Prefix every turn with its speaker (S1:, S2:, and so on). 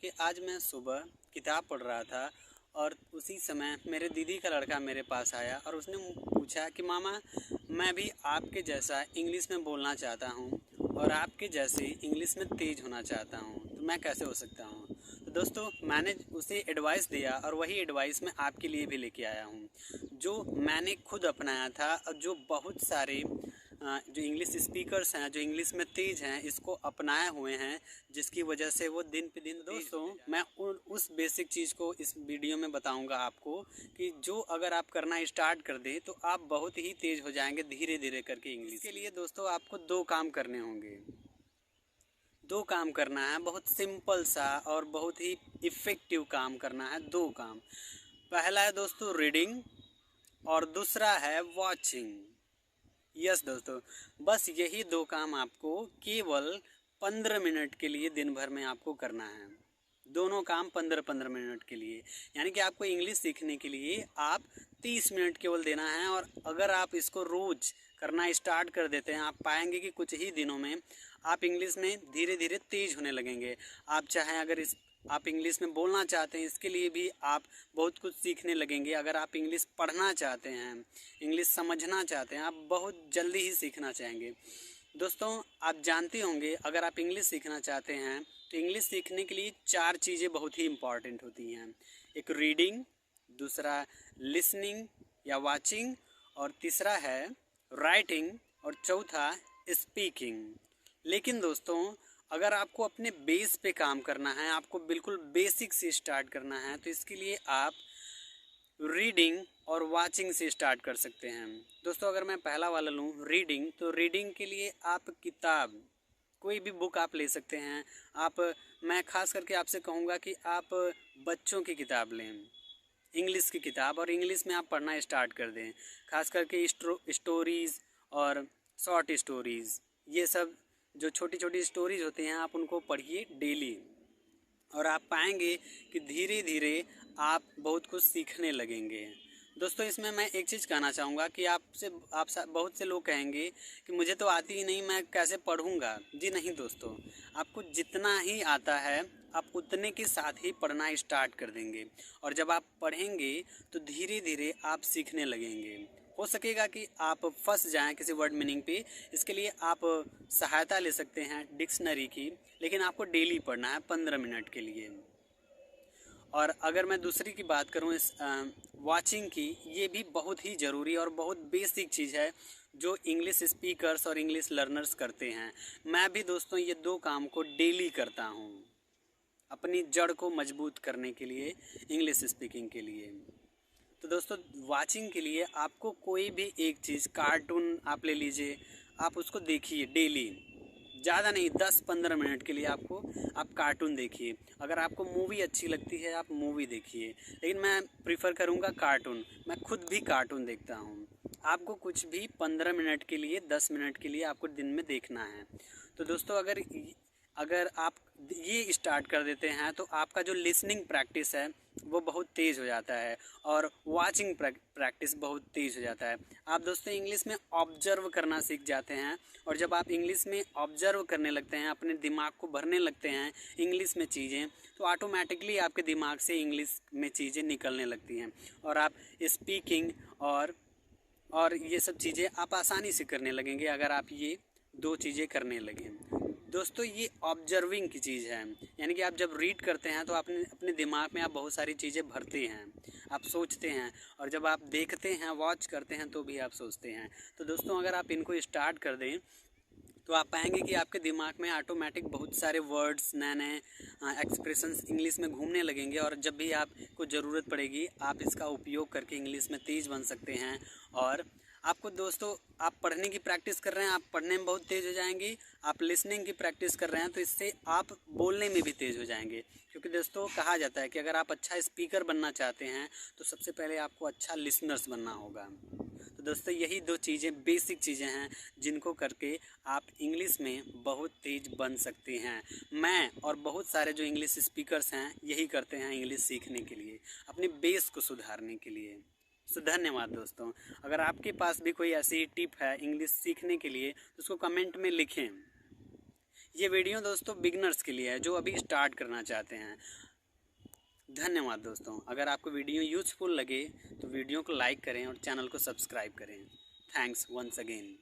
S1: कि आज मैं सुबह किताब पढ़ रहा था और उसी समय मेरे दीदी का लड़का मेरे पास आया और उसने पूछा कि मामा, मैं भी आपके जैसा इंग्लिश में बोलना चाहता हूँ और आपके जैसे इंग्लिश में तेज़ होना चाहता हूँ, तो मैं कैसे हो सकता हूँ। तो दोस्तों, मैंने उसे एडवाइस दिया और वही एडवाइस मैं आपके लिए भी लेके आया हूँ, जो मैंने खुद अपनाया था और जो बहुत सारे जो इंग्लिश स्पीकर्स हैं, जो इंग्लिश में तेज़ हैं, इसको अपनाए हुए हैं, जिसकी वजह से वो दिन पे दिन। दोस्तों, मैं उस बेसिक चीज़ को इस वीडियो में बताऊंगा आपको कि जो अगर आप करना स्टार्ट कर दें तो आप बहुत ही तेज़ हो जाएंगे धीरे धीरे करके इंग्लिश। इसके लिए दोस्तों आपको दो काम करने होंगे। दो काम करना है, बहुत सिंपल सा और बहुत ही इफ़ेक्टिव काम करना है। दो काम, पहला है दोस्तों रीडिंग और दूसरा है वॉचिंग। यस दोस्तों, बस यही दो काम आपको केवल 15 मिनट के लिए दिन भर में आपको करना है। दोनों काम 15-15 मिनट के लिए, यानी कि आपको इंग्लिश सीखने के लिए आप 30 मिनट केवल देना है। और अगर आप इसको रोज़ करना स्टार्ट कर देते हैं, आप पाएंगे कि कुछ ही दिनों में आप इंग्लिश में धीरे धीरे तेज़ होने लगेंगे। आप चाहें अगर आप इंग्लिश में बोलना चाहते हैं, इसके लिए भी आप बहुत कुछ सीखने लगेंगे। अगर आप इंग्लिश पढ़ना चाहते हैं, इंग्लिश समझना चाहते हैं, आप बहुत जल्दी ही सीखना चाहेंगे। दोस्तों, आप जानते होंगे अगर आप इंग्लिश सीखना चाहते हैं तो इंग्लिश सीखने के लिए 4 चीज़ें बहुत ही इम्पॉर्टेंट होती हैं। एक रीडिंग, दूसरा लिसनिंग या वाचिंग, और तीसरा है राइटिंग, और चौथा स्पीकिंग। लेकिन दोस्तों, अगर आपको अपने बेस पे काम करना है, आपको बिल्कुल बेसिक से स्टार्ट करना है, तो इसके लिए आप रीडिंग और वाचिंग से स्टार्ट कर सकते हैं। दोस्तों, अगर मैं पहला वाला लूँ रीडिंग, तो रीडिंग के लिए आप किताब, कोई भी बुक आप ले सकते हैं। मैं खास करके आपसे कहूँगा कि आप बच्चों की किताब लें, इंग्लिश की किताब, और इंग्लिश में आप पढ़ना स्टार्ट कर दें। खास करके स्टोरीज़ और शॉर्ट स्टोरीज़, ये सब जो छोटी छोटी स्टोरीज़ होती हैं, आप उनको पढ़िए डेली, और आप पाएंगे कि धीरे धीरे आप बहुत कुछ सीखने लगेंगे। दोस्तों, इसमें मैं एक चीज़ कहना चाहूँगा कि बहुत से लोग कहेंगे कि मुझे तो आती ही नहीं, मैं कैसे पढ़ूँगा। जी नहीं दोस्तों, आपको जितना ही आता है आप उतने के साथ ही पढ़ना स्टार्ट कर देंगे, और जब आप पढ़ेंगे तो धीरे धीरे आप सीखने लगेंगे। हो सकेगा कि आप फंस जाएं किसी वर्ड मीनिंग पे, इसके लिए आप सहायता ले सकते हैं डिक्शनरी की, लेकिन आपको डेली पढ़ना है 15 मिनट के लिए। और अगर मैं दूसरी की बात करूँ इस वाचिंग की, ये भी बहुत ही ज़रूरी और बहुत बेसिक चीज़ है जो इंग्लिश स्पीकर्स और इंग्लिश लर्नर्स करते हैं। मैं भी दोस्तों ये दो काम को डेली करता हूँ अपनी जड़ को मजबूत करने के लिए, इंग्लिश स्पीकिंग के लिए। तो दोस्तों, वाचिंग के लिए आपको कोई भी एक चीज़, कार्टून आप ले लीजिए, आप उसको देखिए डेली, ज़्यादा नहीं 10-15 मिनट के लिए आप कार्टून देखिए। अगर आपको मूवी अच्छी लगती है आप मूवी देखिए, लेकिन मैं प्रीफर करूँगा कार्टून। मैं खुद भी कार्टून देखता हूँ। आपको कुछ भी 15 मिनट के लिए, 10 मिनट के लिए आपको दिन में देखना है। तो दोस्तों, अगर आप ये स्टार्ट कर देते हैं तो आपका जो लिसनिंग प्रैक्टिस है वो बहुत तेज़ हो जाता है, और वाचिंग प्रैक्टिस बहुत तेज़ हो जाता है। आप दोस्तों इंग्लिश में ऑब्जर्व करना सीख जाते हैं, और जब आप इंग्लिश में ऑब्जर्व करने लगते हैं, अपने दिमाग को भरने लगते हैं इंग्लिश में चीज़ें, तो ऑटोमेटिकली आपके दिमाग से इंग्लिश में चीज़ें निकलने लगती हैं, और आप स्पीकिंग और ये सब चीज़ें आप आसानी से करने लगेंगे अगर आप ये दो चीज़ें करने लगें। दोस्तों, ये ऑब्जर्विंग की चीज़ है, यानी कि आप जब रीड करते हैं तो अपने अपने दिमाग में आप बहुत सारी चीज़ें भरते हैं, आप सोचते हैं, और जब आप देखते हैं, वॉच करते हैं, तो भी आप सोचते हैं। तो दोस्तों, अगर आप इनको स्टार्ट कर दें तो आप पाएंगे कि आपके दिमाग में ऑटोमेटिक बहुत सारे वर्ड्स, नए नए एक्सप्रेशंस इंग्लिश में घूमने लगेंगे, और जब भी आपको ज़रूरत पड़ेगी आप इसका उपयोग करके इंग्लिश में तेज़ बन सकते हैं। और आपको दोस्तों, आप पढ़ने की प्रैक्टिस कर रहे हैं, आप पढ़ने में बहुत तेज़ हो जाएंगे। आप लिसनिंग की प्रैक्टिस कर रहे हैं तो इससे आप बोलने में भी तेज़ हो जाएंगे, क्योंकि दोस्तों कहा जाता है कि अगर आप अच्छा स्पीकर बनना चाहते हैं तो सबसे पहले आपको अच्छा लिसनर्स बनना होगा। तो दोस्तों, यही दो चीज़ें, बेसिक चीज़ें हैं जिनको करके आप इंग्लिश में बहुत तेज़ बन सकते हैं। मैं और बहुत सारे जो इंग्लिश स्पीकर्स हैं यही करते हैं इंग्लिश सीखने के लिए, अपने बेस को सुधारने के लिए। सो धन्यवाद दोस्तों। अगर आपके पास भी कोई ऐसी टिप है इंग्लिश सीखने के लिए तो उसको कमेंट में लिखें, ये वीडियो दोस्तों बिगनर्स के लिए है जो अभी स्टार्ट करना चाहते हैं। धन्यवाद दोस्तों। अगर आपको वीडियो यूज़फुल लगे तो वीडियो को लाइक करें और चैनल को सब्सक्राइब करें। Thanks once again.